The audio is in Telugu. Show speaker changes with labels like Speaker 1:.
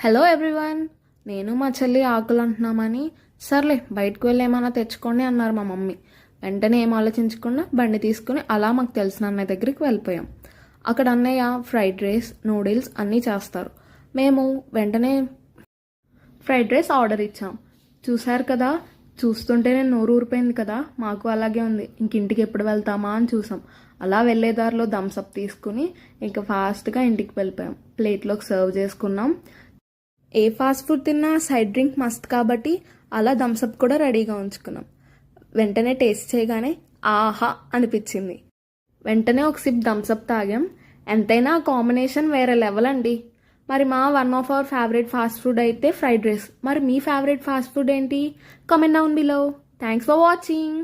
Speaker 1: Hello everyone. నేను మా చెల్లి ఆకులు అంటున్నామని సర్లే బయటకు వెళ్ళి ఏమైనా తెచ్చుకోండి అన్నారు మా మమ్మీ. వెంటనే ఏం ఆలోచించకుండా బండి తీసుకుని అలా మాకు తెలిసిన అన్నయ్య దగ్గరికి వెళ్ళిపోయాం. అక్కడ అన్నయ్య ఫ్రైడ్ రైస్, నూడిల్స్ అన్నీ చేస్తారు. మేము వెంటనే ఫ్రైడ్ రైస్ ఆర్డర్ ఇచ్చాం. చూశారు కదా, చూస్తుంటే నేను నోరు ఊరిపోయింది కదా. మాకు అలాగే ఉంది. ఇంటికి ఎప్పుడు వెళ్తామా అని చూసాం. అలా వెళ్ళేదారిలో థమ్స్అప్ తీసుకుని ఇంకా ఫాస్ట్గా ఇంటికి వెళ్ళిపోయాం. ప్లేట్లోకి సర్వ్ చేసుకున్నాం. ఏ ఫాస్ట్ ఫుడ్ తిన్నా సైడ్ డ్రింక్ మస్ట్ కాబట్టి అలా థమ్స్అప్ కూడా రెడీగా ఉంచుకున్నాం. వెంటనే టేస్ట్ చేయగానే ఆహా అనిపించింది. వెంటనే ఒక సిప్ థమ్స్అప్ తాగాం. ఎంతైనా కాంబినేషన్ వేరే లెవెల్ అండి. మరి మా one of our favourite fast food అయితే ఫ్రైడ్ రైస్. మరి మీ ఫేవరెట్ ఫాస్ట్ ఫుడ్ ఏంటి? Comment down below. Thanks for watching.